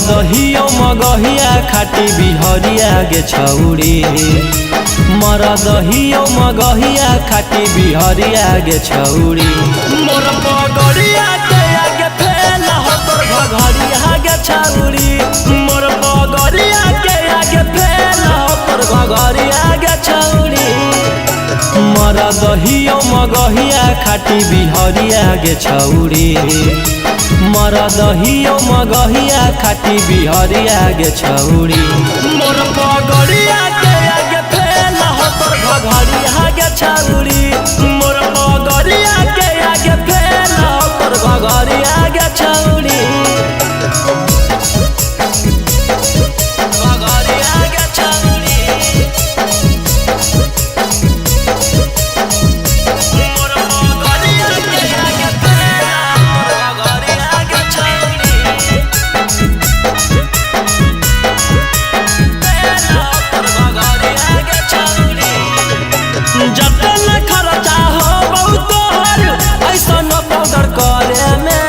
दहियो मगहिया खाटी बिहरिया गे छौड़ी मर दहियो मगहिया खाटी बिहरिया गे छौड़ी मोर पगड़िया के आगे फेल हो तोर घघरिया गे छौड़ी मोर पगड़िया के आगे फेल हो तोर घघरिया गे छौड़ी मर दहियो मगहिया खाटी बिहरिया गे छौड़ी मर दहियो मगहिया खाटी बिहरिया गे छौड़ी मोर पगड़िया के आगे फेल हो तोर घघरिया गे छौड़ी मोर पगड़िया के आगे फेल हो तोर घघरिया गे छौड़ी घघरिया गे छौड़ी मोर पगड़िया के आगे फेल हो तोर घघरिया गे जतन खर्चा हो बहुत हर ऐसन पाउडर करे में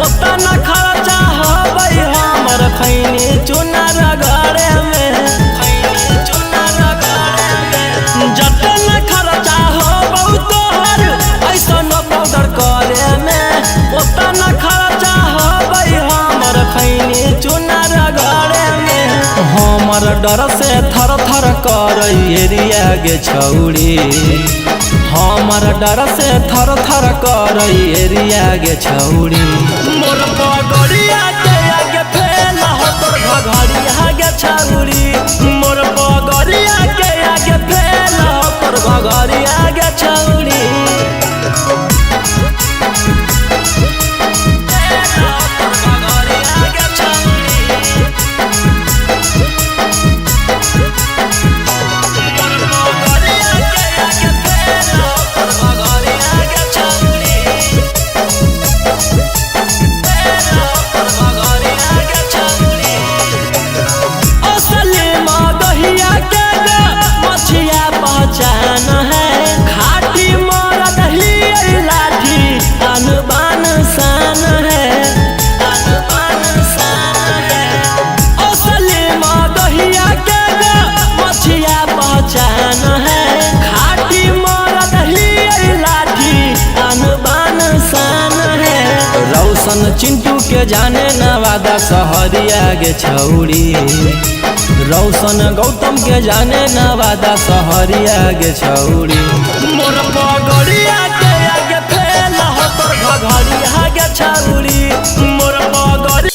ओतन खर्चा हो हमर खैनी चूना रगड़े में जतन खर्चा हो बहुत हर ऐसन पाउडर करे में ओतन खर्चा हो हमर खैनी चूना रगड़े में हमर डर से थर थर कर एरिया गे छौड़ी हमर डर से थर थर कर एरिया गे छौड़ी मोर पगड़िया के आगे फेल हो तोर घघरिया गे छौड़ी मोर पगड़िया के आगे फेल हो तोर घघरिया गे छौड़ी पहचान है खाटी मोर दही लाठी अनबान शान है असली मदहिया के मछिया पहचान है खाटी मोर दही लाठी अनबान शान है रौशन चिंटू के जाने नवादा सहरिया गे छौड़ी रौशन गौतम के जाने नवादा सहरिया गे छौड़ी मोर पगड़िया के आगे फेल हो तोर घघरिया गे छौड़ी मोर पगड़िया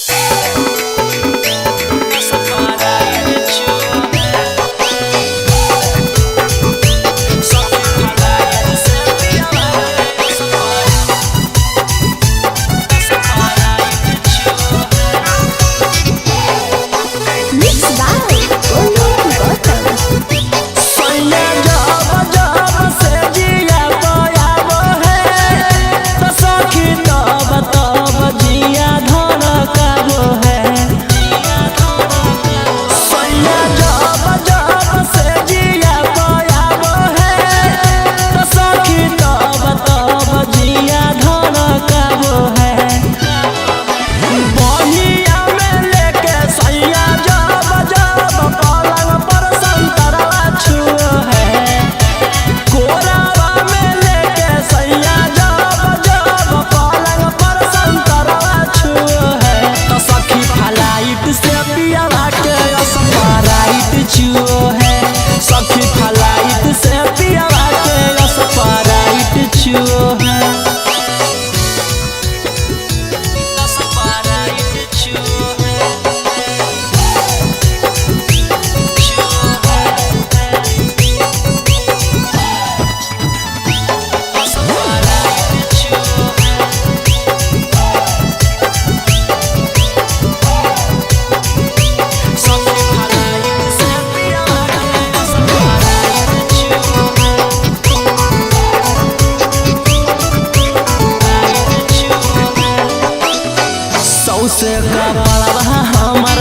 से कपड़वा हमर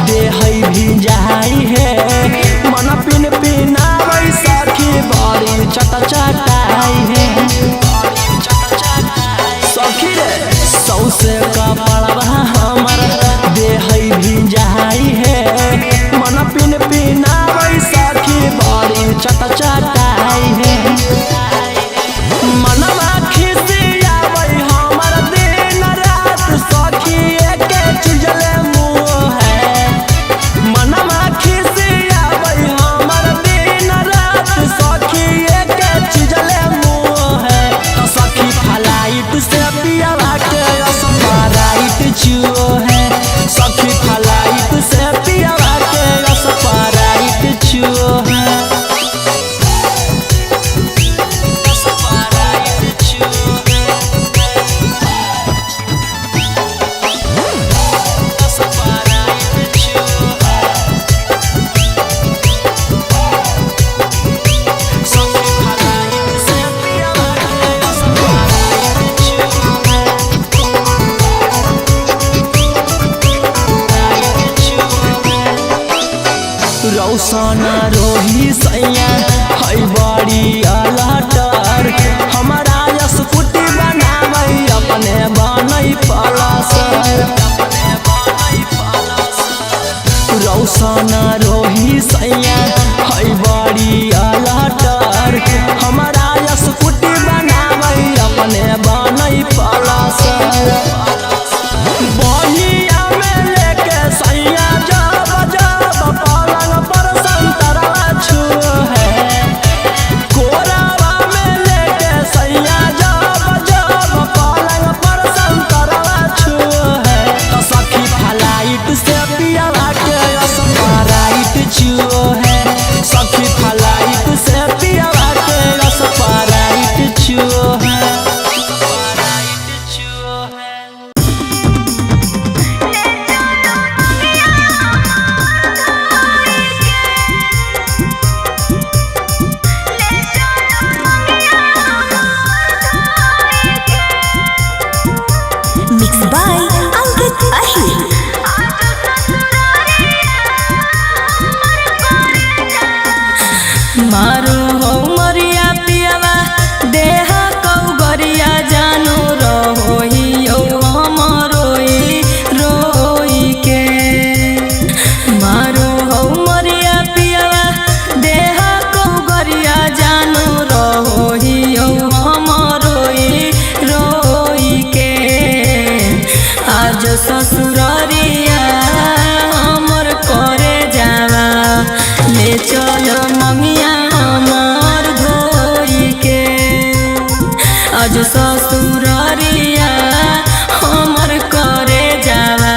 देह भी जाई है मन पिन पिनावै सखी बड़ी चट चटाई है सखी रे सौसे कपड़वा हमर देह भी चट चटाई है मनवा खिसिया वही हमर दिन रात सखी एके चुजले मुँह है मनवा खिसिया वही हमर दिन रात सखी एके चुजले मुँह है तो सखी फलाइट से पियावा के स्प्राइट चुओ है सखी फलाइट से पियावा के स्प्राइट चुओ है रौसना रोही सैया है बड़ी अलटर हमारा स्कूटी बनावे अपने बनई पलसर रौसना रोही सैया है बड़ी अलटर हमारा स्कूटी बनावे अपने बनई पलसर बहिया में लेके सैया जब जब पलंग पर संतरा छुओ है कोरावा में लेके सैया जब जब पलंग पर संतरा छुओ है तो सखी फलाइट से पियावा के स्प्राइट छुओ है सखी फलाइट से पियावा के स्प्राइट छुओ है Mixed by Ankit Ahir. मारो हो मरिया पियावा देहा कौ गरिया जानो रहोही यौ हमरोई रोई के मारो हो मरिया पियावा देहा कौ गरिया जानो रहोही यौ हमरोई रोई के आज ससुररिया हमर करे जावा ले चलो ममिया हमर धोई के आज ससुररिया हमर करे जावा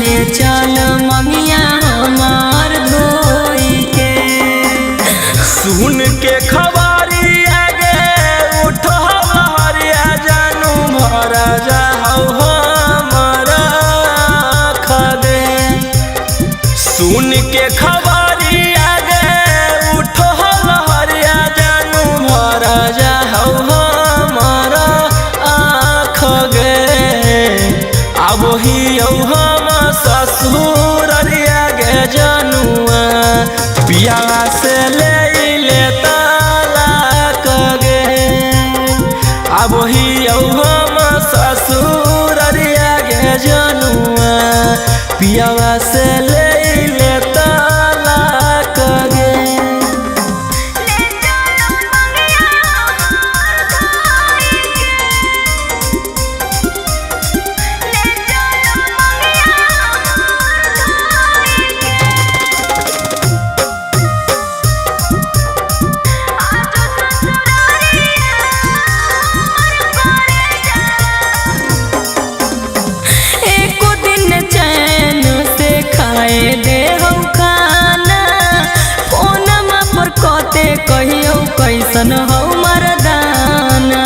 ले चलो ममिया हमर धोई के सुन के खबरी आगे उठो हरिया जानू भरा जाओ हमारा खदे सुन के खबरी आगे उठो हरिया जानू भरा जाओ हमारा आँख गे अब ही हम ससुररिया गे जनुआ पिया से ले तालाक गे अब ही हम ससुररिया गे जनुआ पिया से ले तालाक गे एको दिन चैन से खाए दे हम खाना फोनमा पर कते कहियो कैसन हो मरदाना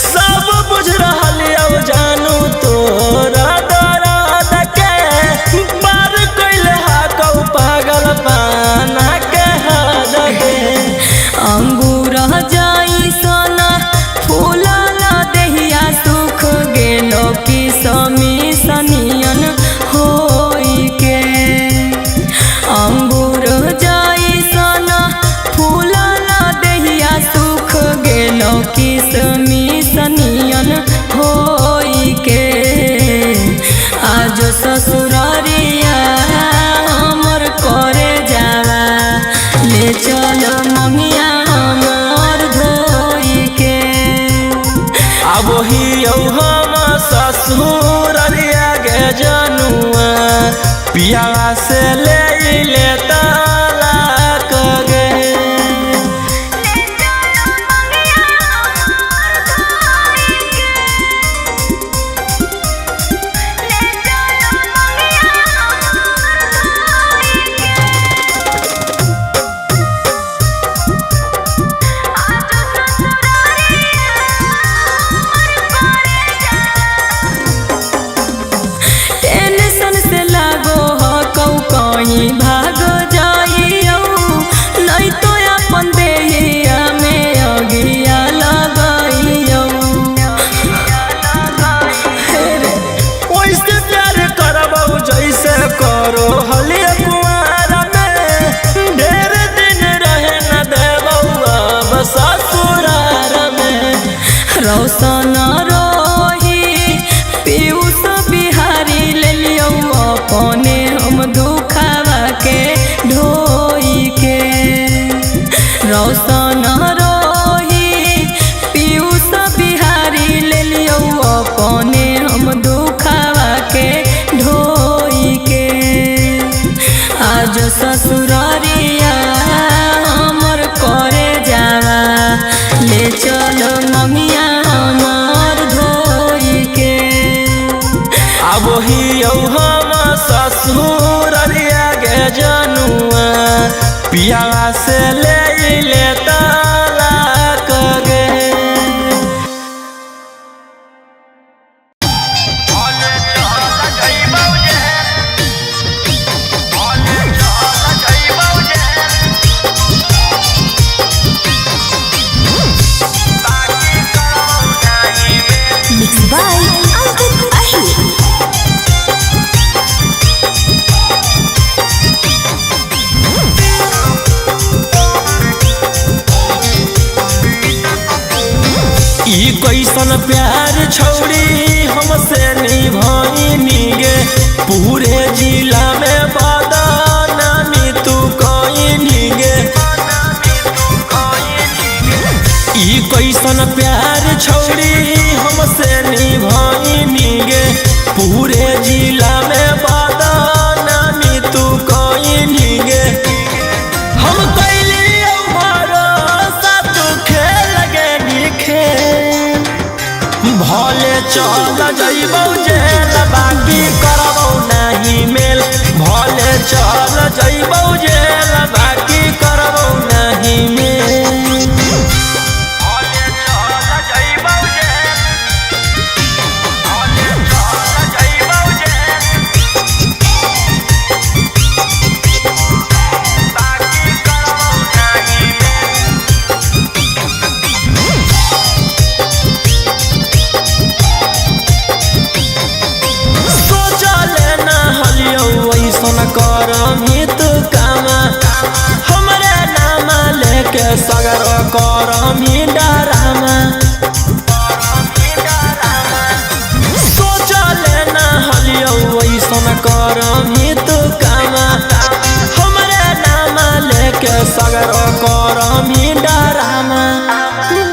सब बुझ रहल अब जानू तोरा दर्द के पार कइले हा कौ पागल पाना के हद गे अंगूर जाई सोना फूला ला देहिया सुख गेलो की समी सनियन होई के अंगूर जाई सोना फूला ला देहिया सुख गेलो की समी सनियन होई के आज ससुरारिया हमर करे चल मंगिया हमर धोई के। अब ही हम ससुर गे जनुआ पिया से ले तलाक गे। भाग जाइयो नहीं तो अपन देहिया में अगिया लगाइयो। ओइसे प्यार करबो जैसे करो हलिया कुआर में। ढेर दिन रहे न देबो अब ससुरार में। रौशन रोही पीयूष बिहारी ले लियो अपने हम दुखावा के ढोई के। रौशन रोही पीयूष बिहारी ले लियो अपने हम दुखावा के ढोई के। आज ससुरारिया हमर करे जावा ले चल मंगिया हमर धोई के। अब ही हम ससुर गे जनुआ पिया से ले तलाक गे। Mixed by Ankit Ahir. कैसन प्यार छौड़ी हमसे निभाई गे। पूरे जिला में बदनामी तू कहीं गे। ई कैसन प्यार छौड़ी हमसे निभाई गे। पूरे जिला में बदनामी तू कहीं गे। हम कैली भरोसा तू खेल गे खेल। भले चल जइबौ जेल बाकी करबौ नहीं मेल। भले चल जइबौ जेल बाकी करबौ नहीं मेल। भले चल जइबौ जेल। भले चल जइबौ जेल बाकी करबौ नहीं मेल। करमी तू कामा हमरे नामा लेके सगर करमी डरामा। सोचले न हलियो ऐसन करमी तू कामा हमरे नामा लेके सगर करमी डरामा।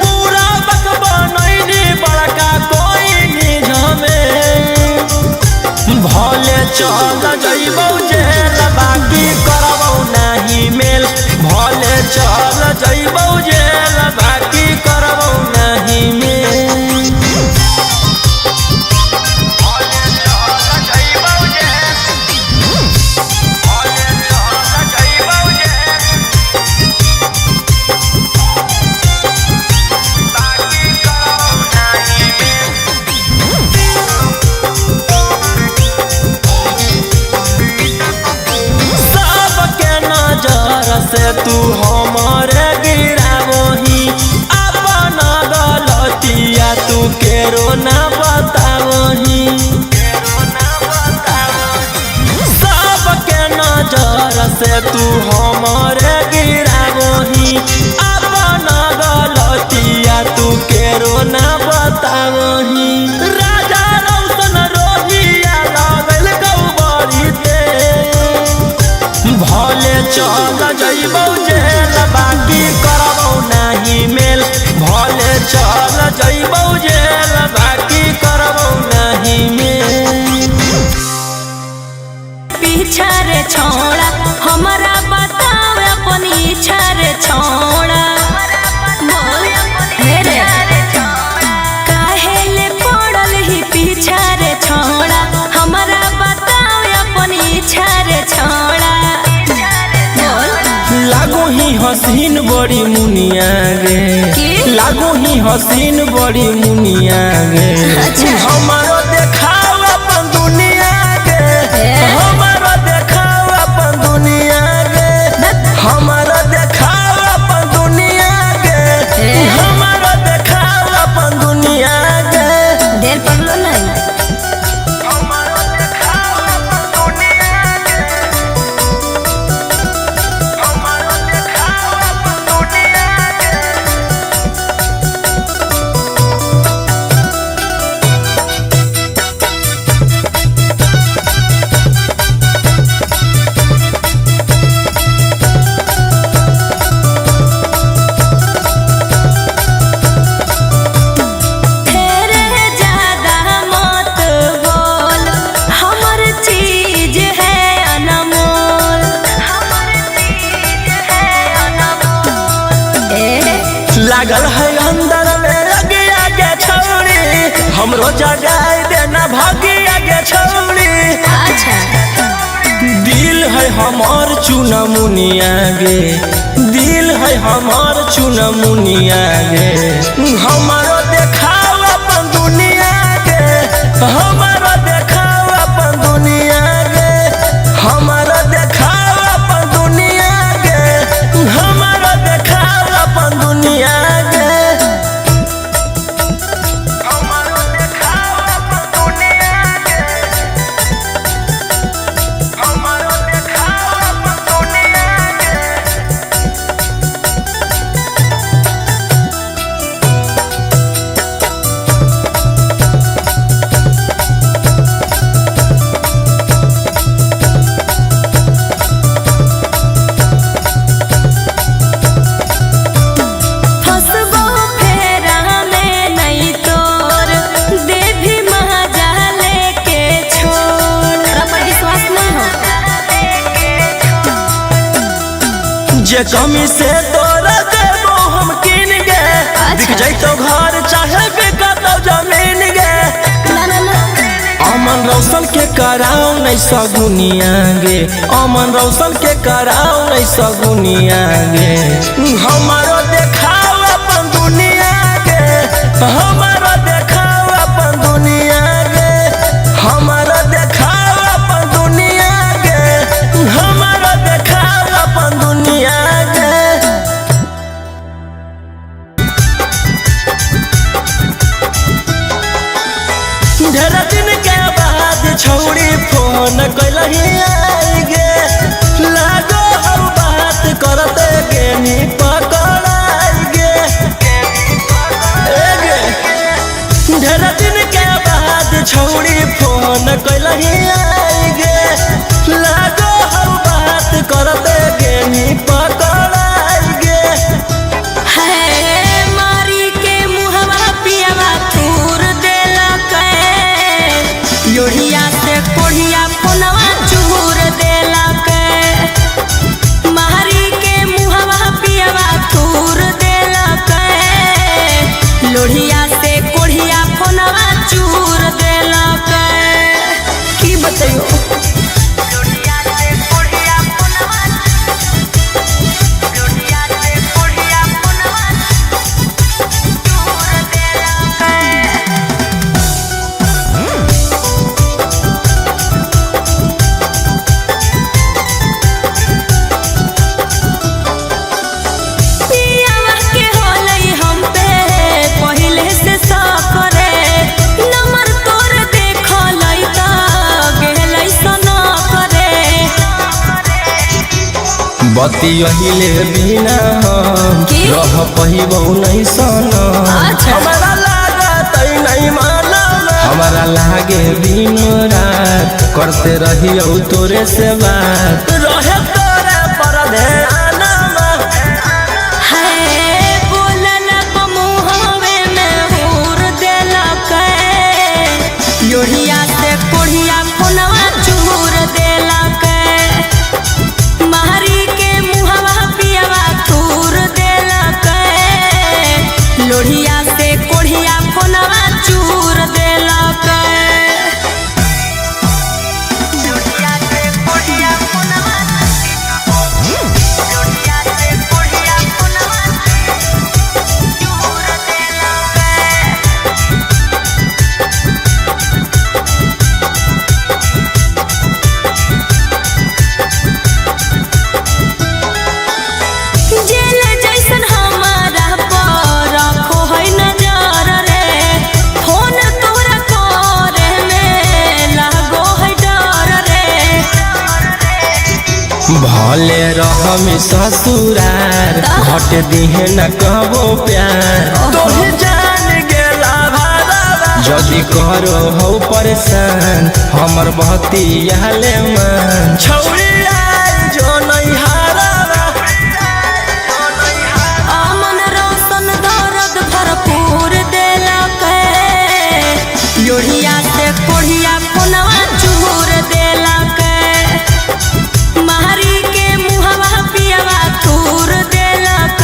बुरा बक बनैनी बड़का कोई निझमे। भले चल जइबौ जेल बाकी करबौ नहीं मेल। भले चल जइबौ जेल बाकी करबौ नहीं मेल। भले चल जइबौ जेल। भले चल जइबौ जेल बाकी करबौ नहीं मेल। मुनिया गे की? लागो ही हसीन बड़ी मुनिया गे अच्छा। हमारो देखाओ अपन दुनिया गे हमारो देखाओ अपन दुनिया गे हमारो देखाओ अपन दुनिया गे हमारो देखाओ अपन दुनिया गे देर पड़लो नहीं लागल है अंदर में लगे आगे छौड़ी हमरो जगाई देना भागी आगे छौड़ी अच्छा दिल है हमार चुना मुनिया गे दिल है हमार चुना मुनिया गे हमारो देखाओ अपन दुनिया गे हमारो देखाओ अपन दुनिया गे हमारो देखाओ अपन दुनिया गे हमारो देखाओ अपन दुनिया गे हमारो देखाओ अपन दुनिया गे हमारो देखाओ अपन दुनिया गे फसबो फेरा में नहीं तोर देवी महाजाले के छोड़ पर विश्वास नहीं हो जे कमी से तोरा देबो हम किन गे दिख जैतो घर चाहे बिकतो जमीन गे ना ना ना अमन रौशन के कराओ नहीं सगुनिया गे अमन रौशन के कराओ नहीं सगुनिया गे हमारो देखाओ अपन दुनिया गे हमारो देखाओ अपन दुनिया गे हमारो देखाओ अपन दुनिया गे हमारो देखाओ अपन दुनिया गे ढेर दिन के बाद छौड़ी फोन कैलही आई गे लागो हम बात करते गे नी पकड़ाई गे ए गे ढेर दिन के बाद छौड़ी फोन कैलही आई गे लागो हम बात करते गे नी पकड़ाई गे है मारी के मुहवा पियावा तूर देला के लोहिया से कोढ़िया फोनवा चूर देला के मारी के मुहवा पियावा तूर देला के लोहिया से कोढ़िया फोनवा चूर देला के की बताइयो पियावा के होलई हम पे पहिले से सकरे नंबर तोर देखलई त गेलई सना करे बती अहिले बिना हम की? रह पहिबौ नहीं सना अच्छा। हमारा लागत नहीं माना हमारा लागे दिन रात करते रहियो तोरे से बात रहे तोरे पर ध्यान है बोलल मुहवे में हूर देला के लोहिया से कोढ़िया फोनवा चूर देला के मारी के मुहवा पियावा तूर देला के लोहिया से कोढ़िया फोनवा चूर देला के लोहिया से कोढ़िया फोनवा रहमी ससुरार घट दिहे न कहो प्यार तोहे जान गेला भारा जदि करो हो परेशान हमर बहतिया ले मन छौरी आई जो नहीं हारा अमन रोशन दर्द भरपूर देलक योढ़िया से कोढ़िया फोनवा चूर देलक महरी के मुहवा पियवा तूर देलक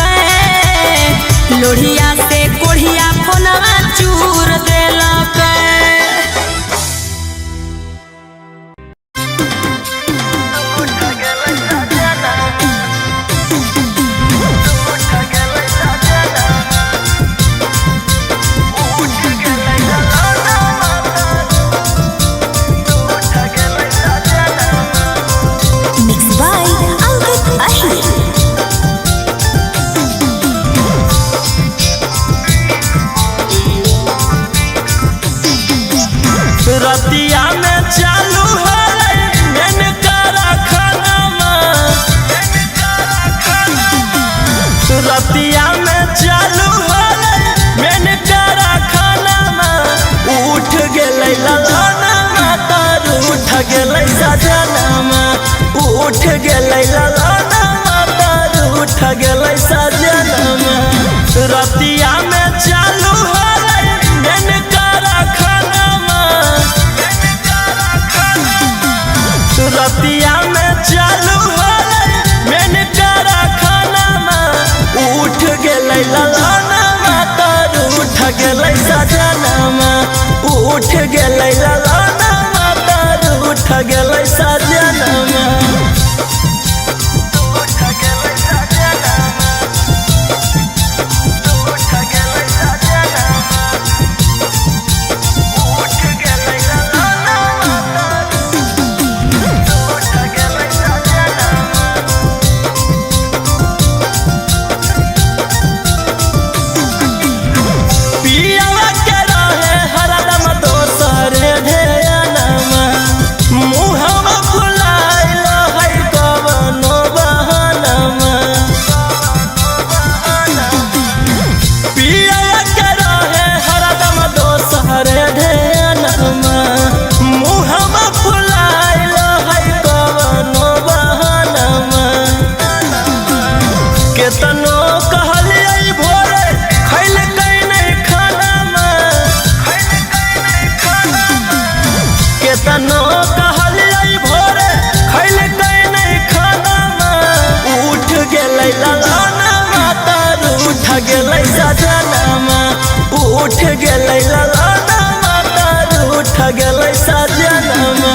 लोढ़िया से कोढ़िया फोनवा चूर देलक। Mixed by Ankit Ahir. रतिया में चालू है मैंने करा खाना रतिया में चालू है मैंने करा खाना उठ गेलै ललाना तार उठ गेलै सजना उठ गेलै ललाना तार उठ गेलै सजना रतिया में चालू है मैंने करा खाना रतिया में चालू है मैंने करा खाना उठ गेलै ललाना तार उठ गेलै सजना उठ गेलै ललाना तार उठ गेलै सजना पियावा के रहे हरदम दोसरे ढेयानमा मुहवा फुलाइल है कवनो बहानमा पियावा के रहे हरदम दोसरे ढेयानमा मुहवा फुलाइल है कवनो बहानमा केतनो कहलियै भोरे खैल केतनो कहलियै भोरे खैल नहीं खाना उठ गेलै ललाना तार उठ गेलै सजना उठ गेलै ललाना तार उठ गेलै सजना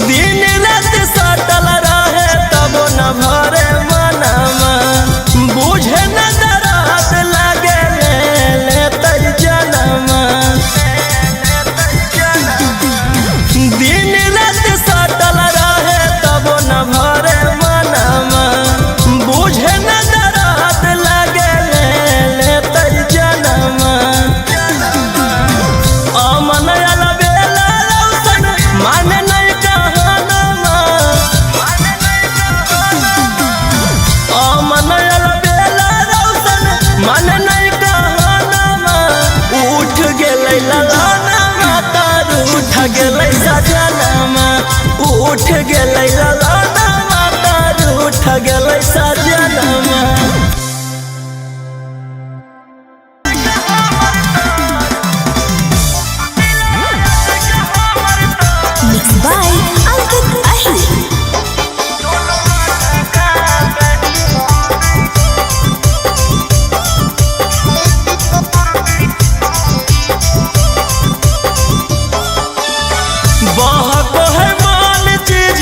दिन रात सटल रहे तब न भरे मनमा बुझे न दरात लगे लेतै जनमा दिन रात सटल रहे तब न भरे मनमा बुझे न दरात लगे लेतै जनमा अमन अलबेला रौशन माने नहीं कहनमा अमन अलबेला रौशन माने नहीं कहनमा उठ गेलै ललाना तार उठ गेलै सजना उठ गेलै ललाना तार उठ गेलै सजना Mixed by Ankit Ahir. बहको है माल चीज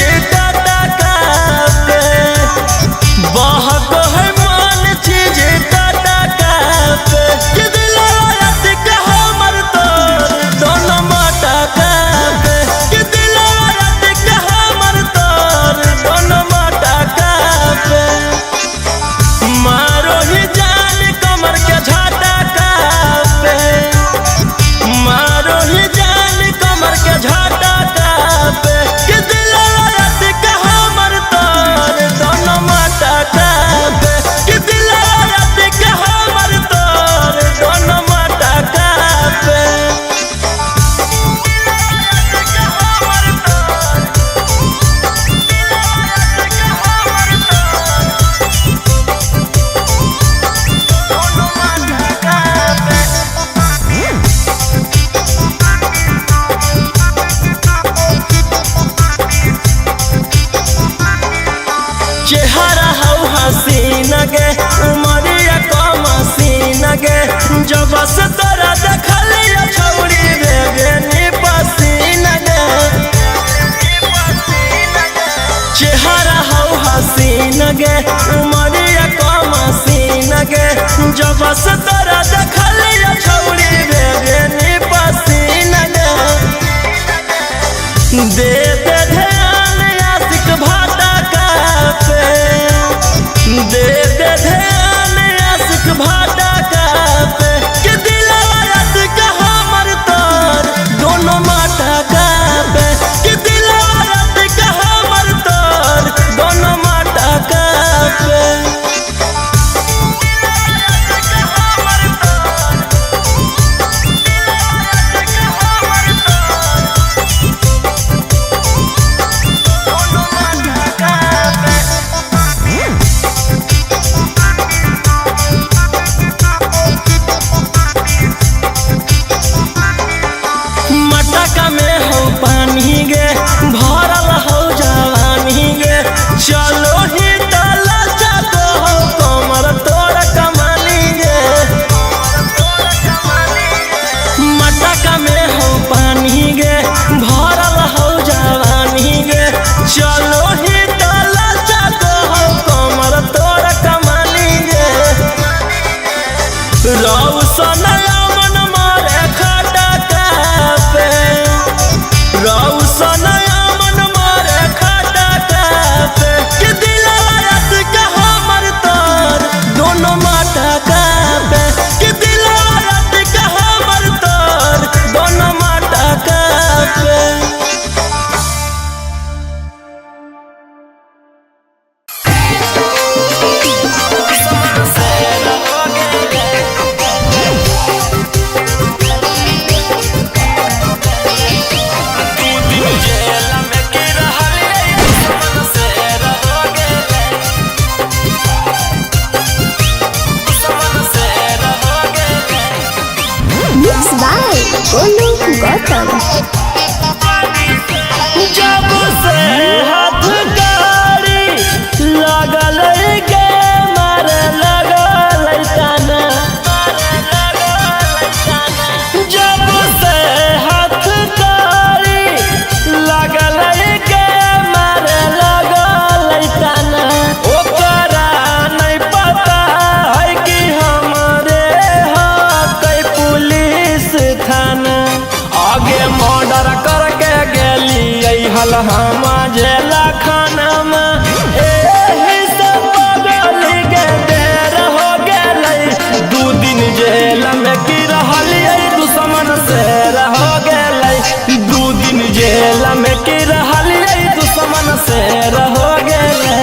चेहरा हौ हसीन गे उमरिया कम सीन गे जब से तोरा देखलिया छौरी बेगनी पसीन गे चेहरा हौ हसीन गे उमरिया कम सीन गे जब से तोरा देखलिया छौरी बेगनी पसीन गे दे दे ध्यान आशिक भाटा का पे दे दे ध्यान आशिक भाटा का पे कि दिलवा रात का हमर तोर दोनों माटा का पे कि दिलवा रात का हमर तोर दोनों माटा का पे मटका में हो पानी गे भरल हो जवानी गे चलो ही तला जातो हो कमर तोर कमानी गे मटका में हो पानी गे भरल हो जवानी गे चलो ही तला जातो हो कमर तोर कमानी गे रौशन मन मारे खटा पे रौशन मन मारे खटा पे कि दिलवा रात का हमर तोर दोनों माटा का पे कि दिलवा रात का हमर तोर दोनों माटा का पे Mixed by Olu Gautam. जब से हाथ गाड़ी लगल गे मारे लगल ताना जब से हाथ गाड़ी लगल गे मारे लगल ताना ओकरा नहीं पता है कि हमरे हाथ पुलिस थाना आगे मर्डर करके गेली हल हम जेला खाना में एही से बगल के देर हो गेलै 2 दिन जेल में की रहलियै दुश्मन से रह गेलै 2 दिन जेल में की रहलियै दुश्मन से रह गेलै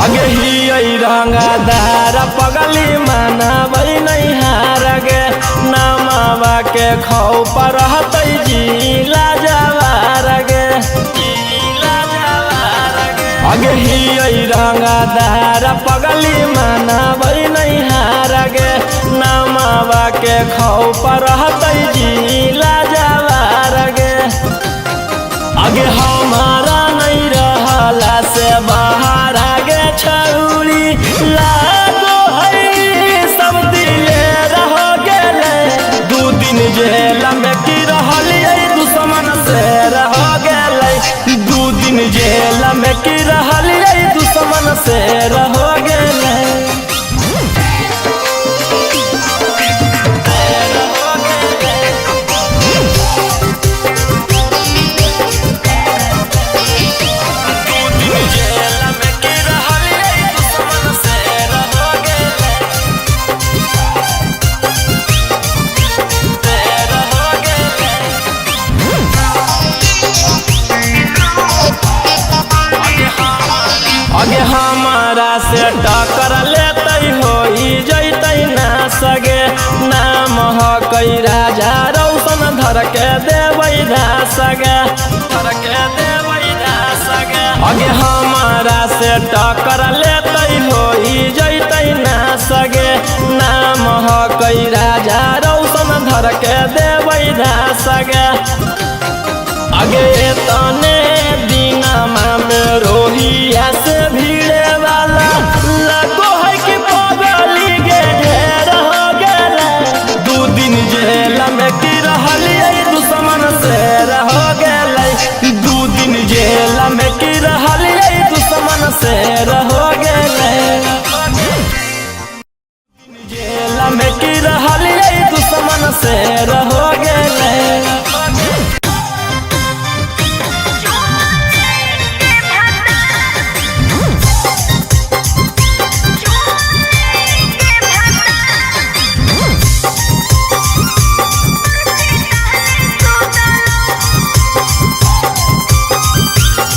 आगे ही रंगदार पगली मनाबै नहीं हार गे नामावा के खौफ रहतै जिला जवार गे आगे ही रंगदार पगली मनाबै नहीं हार गे नामावा के खौफ रहतै जिला जवार गे आगे हमारा नहीं रहला से बाहर आगे छौरी लागो है सब दिले रह गेलै 2 दिन जेल में की रहलियै दुश्मन से रह गेलै 2 दिन जेल में की रहलियै दुश्मन से रह गेलै अगे हमारा से टक्कर लेते हो जैते ना सगे नाम हो कई राजा रौशन धर के देवै सगे धर के देवै सगे अगे हमारा से टक्कर लेते हो जैते ना सगे नाम हो कई राजा रौशन धर के देवै सगे अगे तने दीनामा में रोहिया से भीड़े वाला लगो है कि पगली गे ढेर हो गेले 2 दिन जेल में की रहलिए दुश्मन से रह गेले 2 दिन जेल में की रहलिए दुश्मन से रह गेले जेल में की रहलिए दुश्मन से रह गेले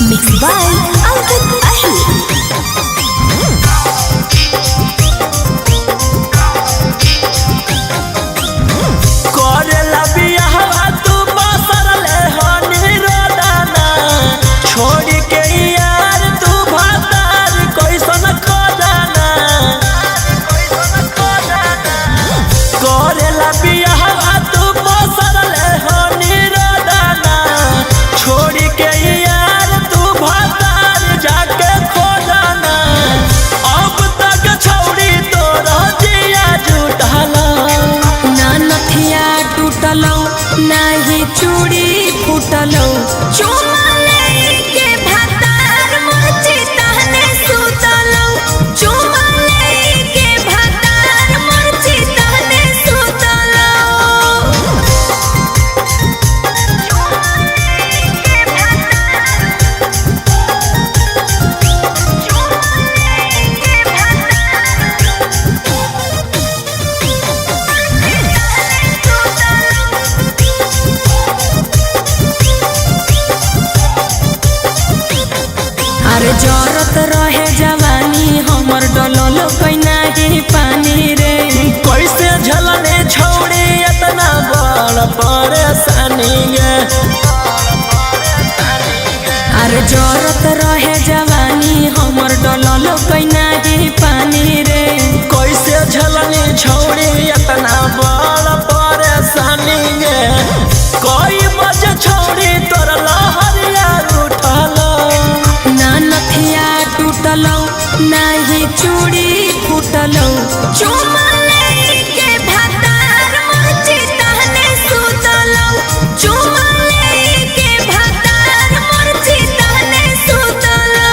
Mixed by Alvin Ahir. करेला बियाहवा तू बसरले हनी रोदाना छोड़ के यार तू भातार कैसन खोदाना करेला बियाहवा तू बसरले हनी रोदाना छोड़ के यार तू भातार जाके खोदाना अब तक छौड़ी तोरा जिया जुटाला ना नथिया टूटलो नाही चूड़ी फूटलो चुमा लेके भातार मोची तहने सुतलो चुमा लेके भातार मोची तहने सुतलो अरे जरूरत रहे जवानी हमर डोलो कैना ही पानी रे कैसे झलने छौड़ी इतना बड़ परेशानी गे अरे जरूरत रहे जवानी हमर डोलो कैना ही पानी रे कैसे झलने छौड़ी इतना बड़ परेशानी गे कोई बजे छौड़ी तोर लहरिया उठलो ना नथिया टूटलो नाही चूड़ी फूटलो चुमा लेके भातार मोची तहने सुतलो चुमा लेके भातार मोची तहने सुतलो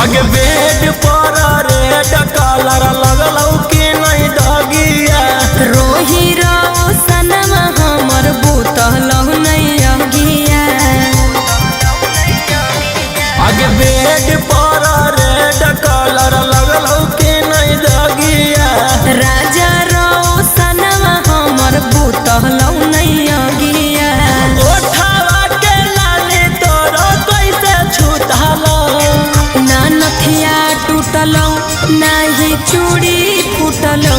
अगे बेड पर रेड कलर लगलौ कि नहीं दगिया रोही रो सनमा हमर बुतलो नहीं अगिया अगे बेड पर रेड कलर लगलौ कि नहीं दगिया राजा रो सनमा हमर बुतलो नहीं अगिया ओठावा के लाली तोरो कैसे छूटलो ना नथिया टूटलो नाही चूड़ी फूटलो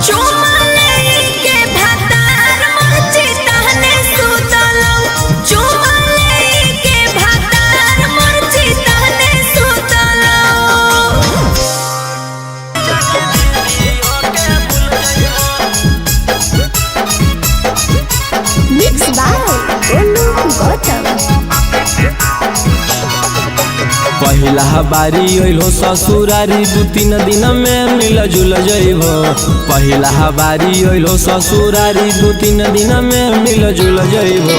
चुमा लेके भातार मोची तहने सुतलो चुमा लेके भातार मोची तहने सुतलो Mixed by Olu Gautam. पहिला बारी अइलो ससुरारी 2-3 दिन में मिल जुल जइबो पहिला बारी अइलो ससुरारी 2-3 दिन में मिल जुल जइबो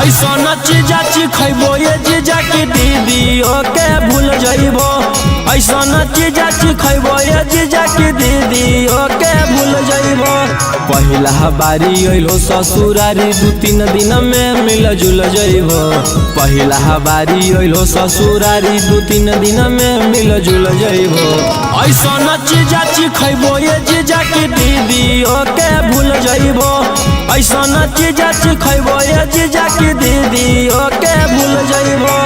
ऐसन चीजा खइबो ये जीजा की दीदी ओके भूल जइबो ऐसन चीजा खैबो ये जीजा की दीदी ओके भूल जइबो। पहिला बारी अइलो ससुरारी 2-3 दिन में मिल जुल जइबो। पहिला बारी अइलो ससुरारी 2-3 दिन में मिल जुल जइबो। ऐसन चीजा खैबो ये जीजा की दीदी ओके भूल जइबो। ऐसन चीजा खैबो ये जीजा की दीदी ओके भूल जइबो।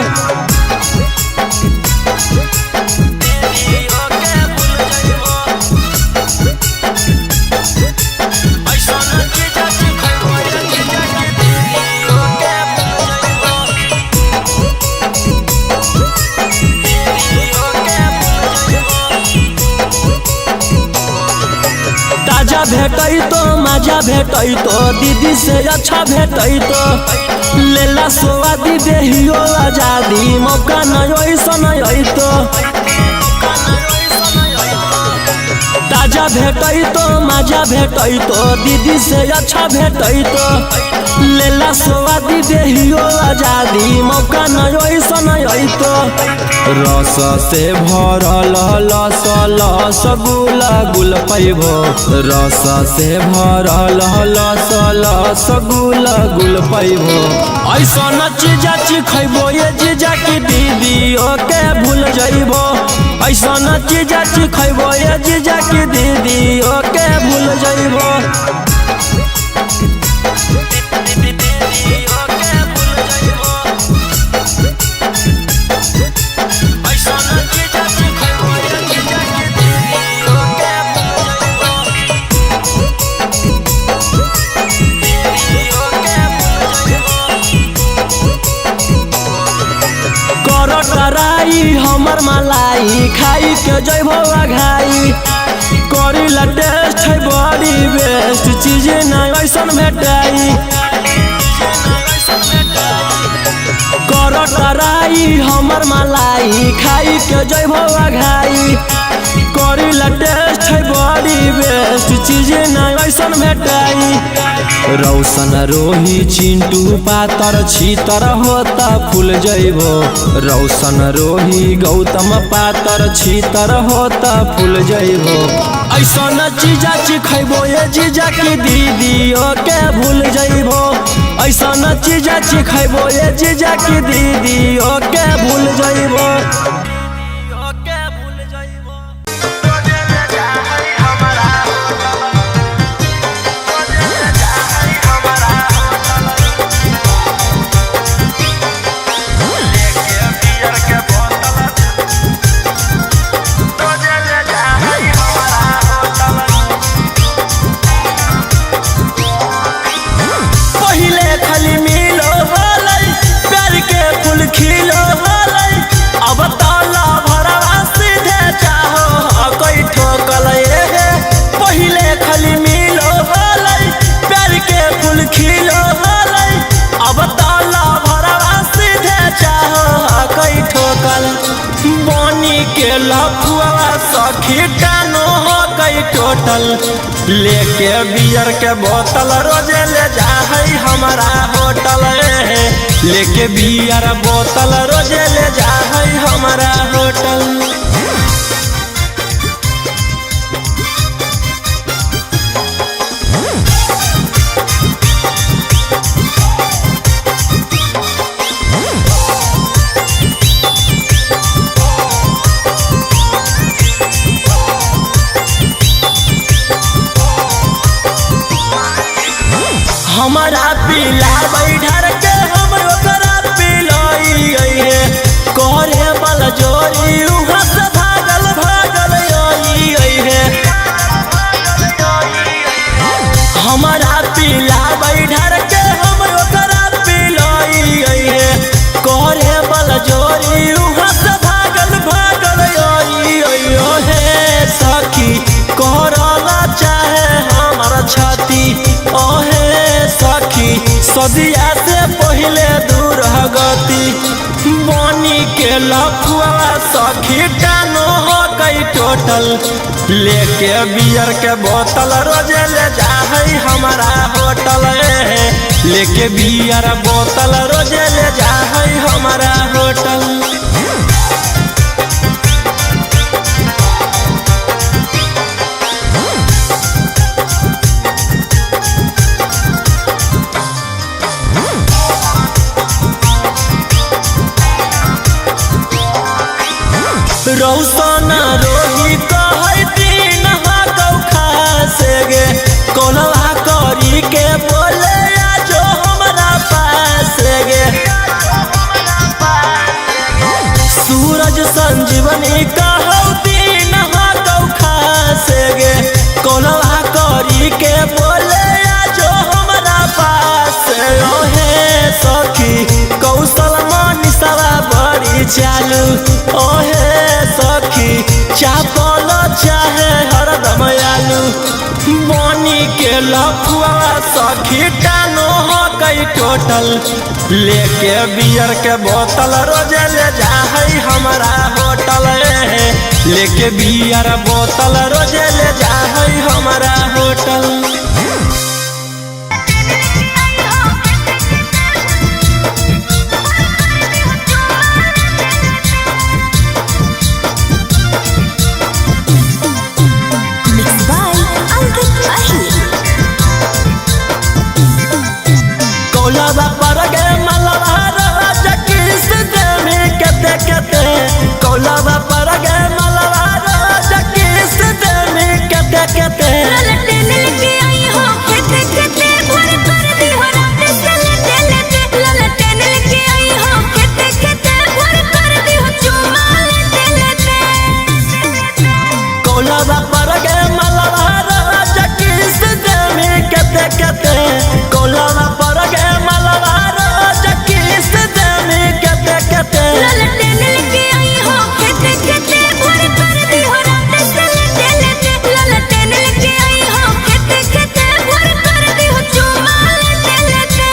भेटई तो मजा भेटई तो दीदी से अच्छा भेटई तो लेला स्वादी देहियो आजादी मौका नहीं ऐसन तो ताजा भेटई तो मजा भेटई तो दीदी से अच्छा भेटई तो लेला स्वादी देहियो आजादी मौका नहीं ऐसन तो रस से भरल लस लस गुला गुल पैबो। रस से भरल लस लस गुला गुल पैबो। ऐसन चीजा खैबो ये जीजा की दीदी ओके भूल जइबो। ऐसन चीजा खैबो ये जीजा की दीदी ओके भूल जइबो। हमर मलाई खाई के जइबो घाई करी ला टेस्ट है बड़ी बेस्ट चीज नहीं ऐसन भेटाई। कर टराई हमर मलाई खाई के जइबो घाई करी ला टेस्ट है बड़ी बेस्ट चीज नहीं ऐसन भेटाई। रौशन रोही चिंटू पातर छीतर होता फूल जइबो। रौशन रोही गौतम पातर छीतर होता फूल जइबो। ऐसन चीजा खैबो ये जीजा की दीदी ओके भूल जइबो। ऐसन चीजा खैबो ये जीजा की दीदी ओके भूल जइबो। खिलो हलै अब ताला भरवा सीधे चाहो कोई ठोकल हे। पहिले खाली मिलो हलै प्यार के फूल खिलो हलै अब ताला भरवा सीधे चाहो कोई ठोकल। पानी के लफुआ सखी कानो हो गई टोटल लेके बियर के बोतल रोजे ले जा है हमारा होटल। लेके बियर बोतल रोजे ले जा है हमारा होटल। हमारा पीला बैठर के हम ओकरा पिलाई है करे बल जोरी उहाँ से भागल भागल आई है। हमारा पीला बैठर के हम ओकरा पिलाई है करे बल जोरी उहाँ से भागल भागल आई है। सखी करला चाहे हमारा छाती ओहे सखी सदिया से पहले दूर गति। पानी के लफुआ सखी कानो हो गई टोटल लेके बियर के बोतल रोजे ले जा है हमारा होटल। लेके बियर बोतल रोजे ले जा है हमारा होटल। रौशन रोही कहै दिन हाकौ खासे गे कोलवा करी के बोले आजो हमरा पास गे सूरज संजीवनी कहौ दिन हाकौ खासे गे कोलवा करी के बोले आजो हमरा पास ओहे सखी कौशल मनीषवा बड़ी चालू ओहे सखी चापल चाहे हरदम आलू बनी के लफुआ सखी टानो हो गई टोटल लेके बियर के बोतल रोजे ले जाहै हमारा होटल लेके बियर बोतल रोजे ले जाहै हमारा होटल। कौलवा पर गे मलवा राजा किस देमी केते केते कौलवा पर गे मलवा राजा किस देमी केते केते ललटेन लेके आई हो खेते खेते भर कर दी हो रात से लेते लेते ललटेन लेके आई हो खेते खेते भर कर दी हो चुमा लेते लेते कौलवा पर गे मलवा राजा किस देमी केते केते कौलवा पर गे मलवा राजा किस देमी केते केते ललटेन लेके आई हो खेते खेते भर कर दी हो रात से लेते लेते ललटेन लेके आई हो खेते खेते भर कर दी हो चुमा लेते लेते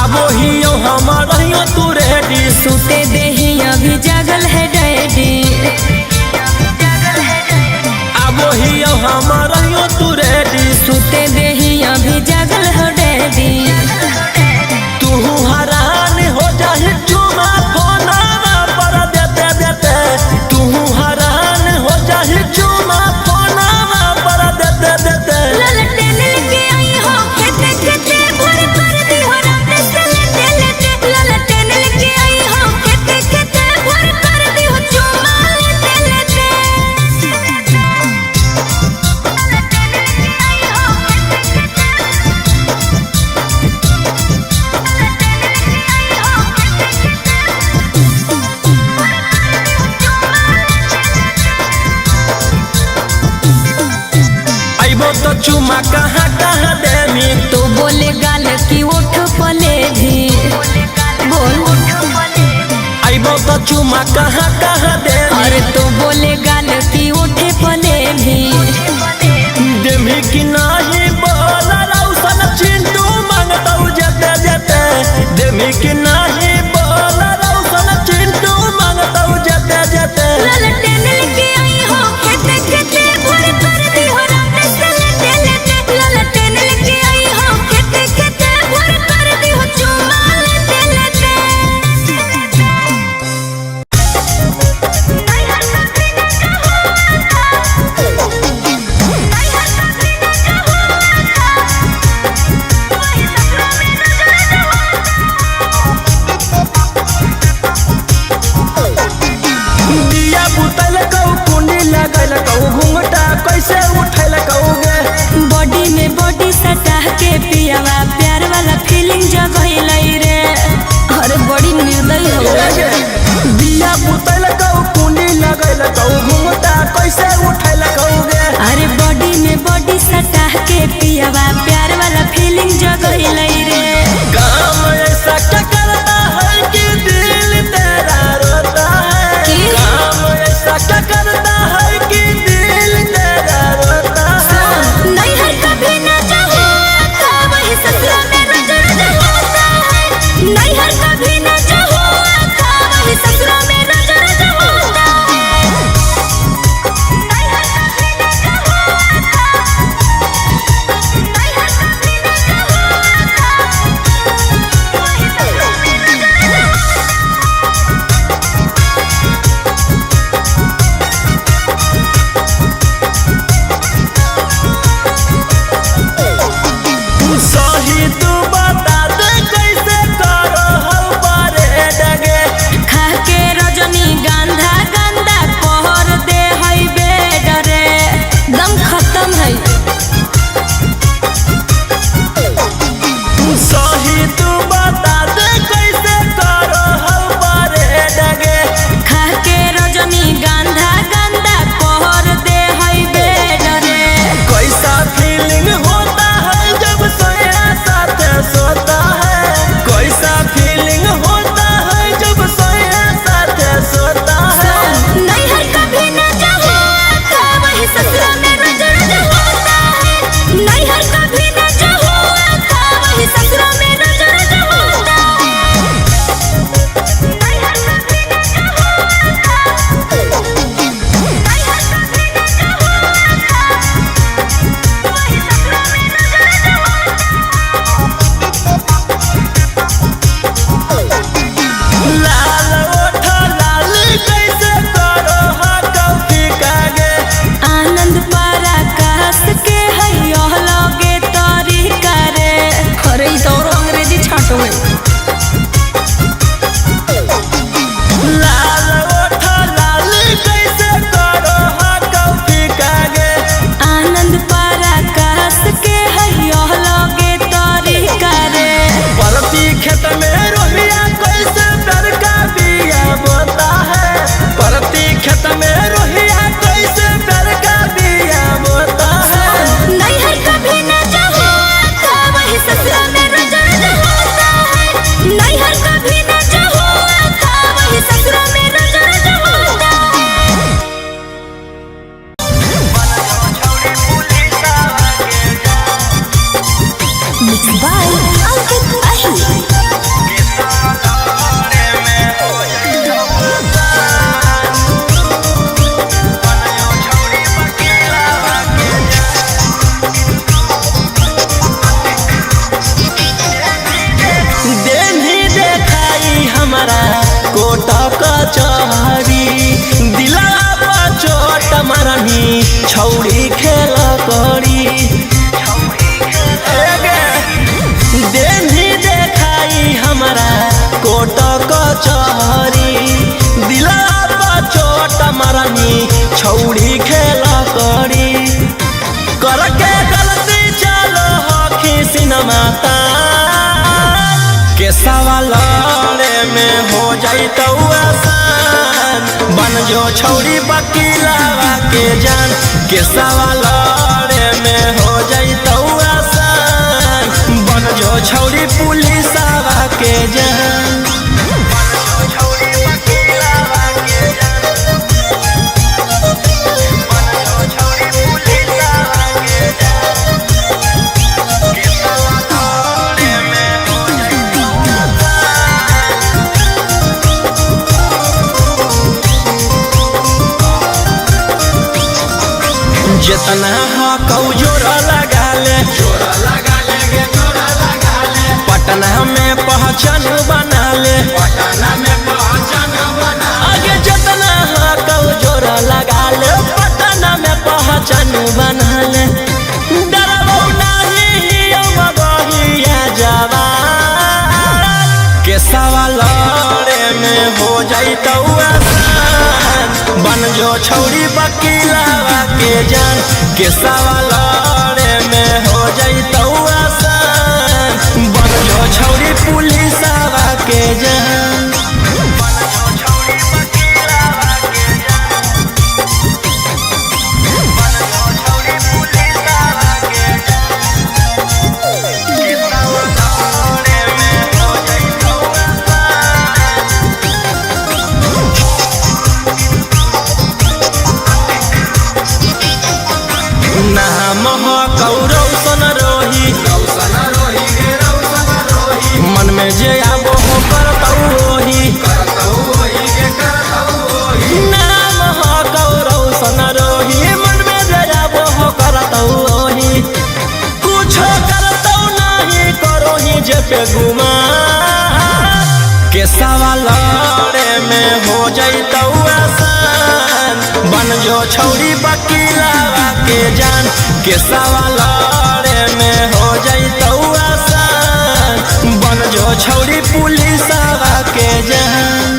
आबो हियो हमर हियो तू रेडी सूते देही अभी जागल है डैडी आबो हियो हमर हियो तू रेडी सूते देही अभी जागल है डैडी तू हरान हो जाहि चुमा फोना पर देते देते तू हरान हो जाहि चुमा फोना पर देते देते ललटेन लेके आई हो खेते खेते भर कर दी हो रात से लेते लेते ललटेन लेके आई हो खेते खेते भर कर दी हो चुमा लेते लेते आइबो तो चुमा कहाँ कहाँ देमी तो बोले गाल की उठ पले भी बोल आइबो तो चुमा कहाँ कहाँ देमी अरे तो बोले गाल की उठे पले भी देमी कि नहीं बोल रौशन चिंटू मांगतौ जेते जेते देमी कि नहीं बोल रौशन चिंटू मांगतौ जेते जेते ललटेन लेके आई हो खेते खेते भर कर दी हो रात से लेते लेते ललटेन लेके आई हो खेते खेते भर कर दी हो चुमा लेते लेते जैतौ आसान, बन जो छौरी वकीलावा के जान, के सवाल में हो जैतौ आसान, बन जो छौरी पुलिसावा के जान। जितना हकौ जोरा लगा ले, पटना में पहचान बना ले, आगे जितना हकौ जोरा लगा ले, पटना में पहचान बना ले। डरबौ नहीं मगहिया जवान, के सवाल में हो जैतौ आसान, बन जो छौरी वकीलावा के जान, के सवाल में हो जैतौ आसान, बन जो छौरी पुलिसावा के जान। नाम हकौ रौशन रोही, मन में जे आबो हो करतौ ओही, नाम हकौ रौशन रोही, मन में जे आबो हो करतौ ओही, कुछो करतौ नहीं करोही जे पे गुमान, के सवाल में हो जैतौ आसान, बन जो छौरी वकीलावा के जान, के सवाल में हो जैतौ आसान, बन जो छौरी पुलिसावा के जान।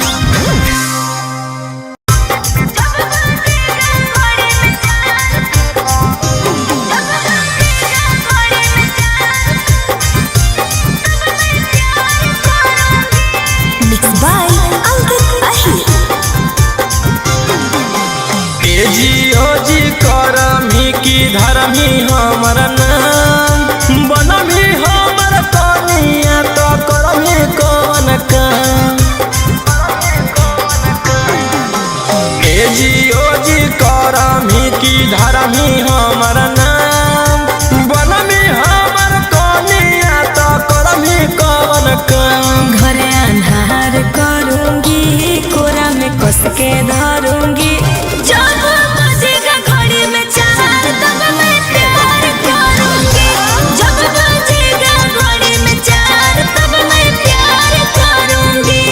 Mixed by Ankit Ahir. जी करमी की धर्मी हमर नाम, बनमी हमर कनिया तो करमी कौन काम। जी करमी की धर्मी हमर